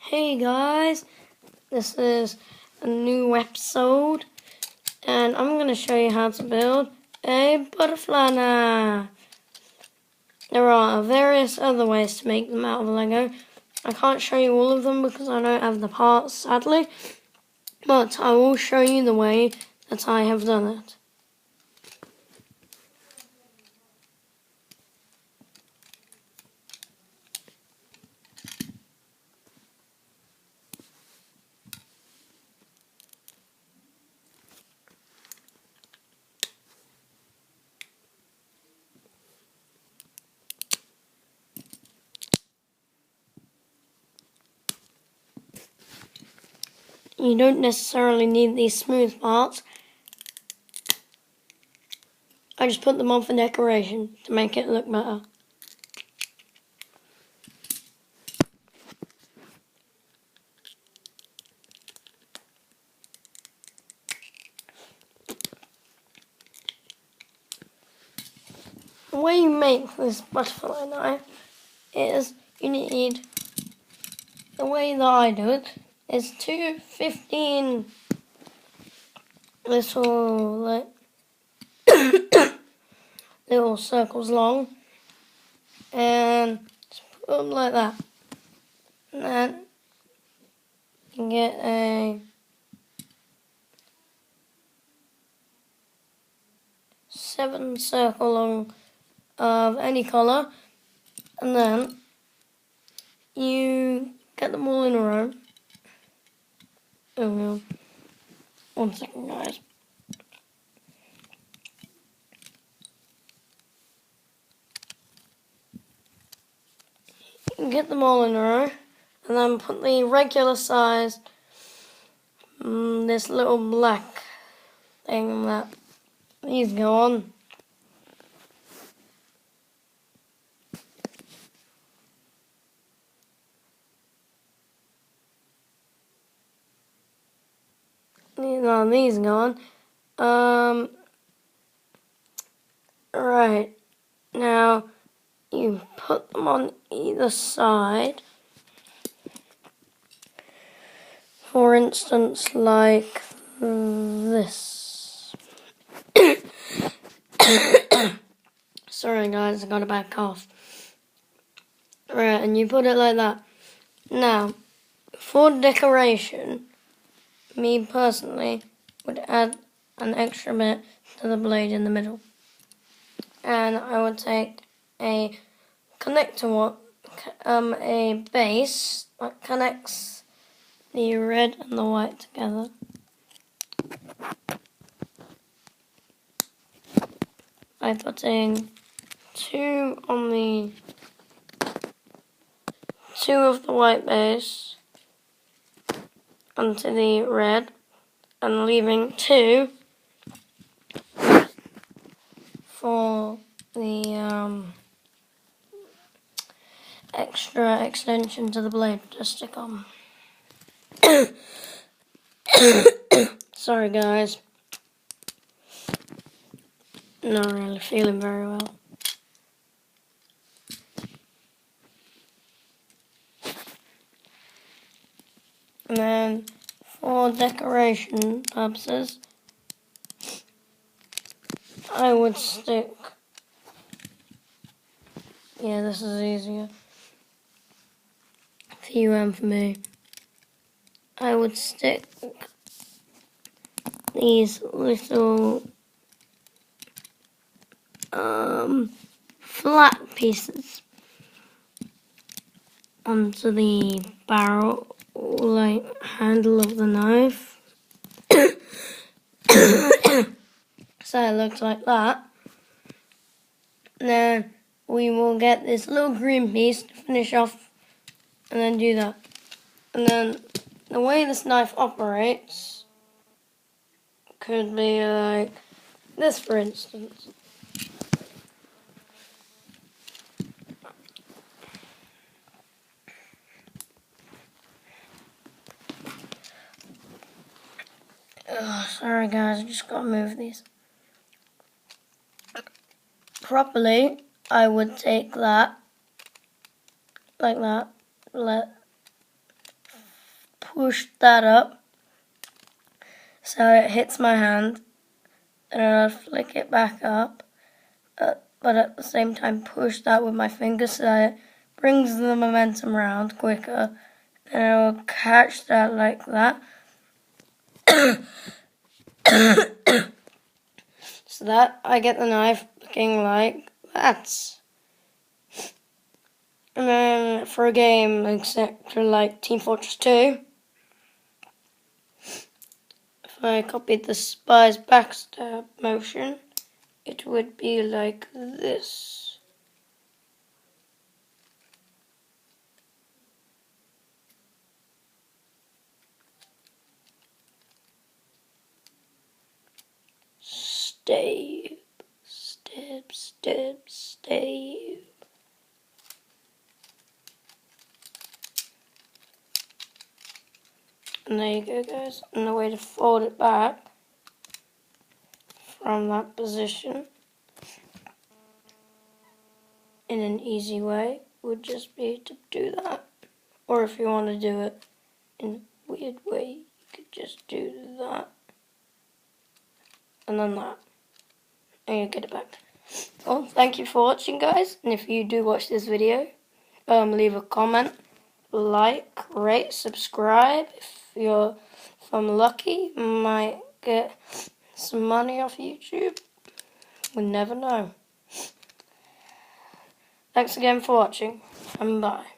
Hey guys, this is a new episode and I'm going to show you how to build a butterfly knife. There are various other ways to make them out of Lego. I can't show you all of them because I don't have the parts, sadly, but I will show you the way that I have done it. You don't necessarily need these smooth parts. I just put them on for decoration to make it look better. The way you make this butterfly knife is you need, the way that I do it, is 15 little little circles long, and just put them like that. And then you get a 7 circle long of any colour, and then you get them all in a row. Oh no. 1 second, guys. You get them all in a row, and then put the regular size, this little black thing that these go on. These go on. Right. Now, you put them on either side. For instance, like this. Sorry guys, I got a bad cough. Right, and you put it like that. Now, for decoration, me personally would add an extra bit to the blade in the middle. And I would take a connector, a base that connects the red and the white together. By putting two of the white base onto the red and leaving 2 for the extra extension to the blade to stick on. Sorry guys, not really feeling very well. And then for decoration purposes, I would stick, this is easier for you and for me. I would stick these little flat pieces onto the barrel, like handle of the knife. So it looks like that. Then we will get this little green piece to finish off and then do that. And then the way this knife operates could be like this, for instance. Sorry guys, I just gotta move these. Properly, I would take that, like that, push that up so it hits my hand, and then I'll flick it back up, but at the same time push that with my finger so it brings the momentum round quicker, and I'll catch that like that. So that I get the knife looking like that. And then for a game exactly like Team Fortress 2, if I copied the spy's backstab motion, it would be like this. Stave, stab, stab, stave. And there you go, guys. And the way to fold it back from that position in an easy way would just be to do that. Or if you want to do it in a weird way, you could just do that. And then that. And you get it back. Well, thank you for watching, guys. And if you do watch this video, leave a comment, like, rate, subscribe. If I'm lucky, might get some money off YouTube. We never know. Thanks again for watching, and bye.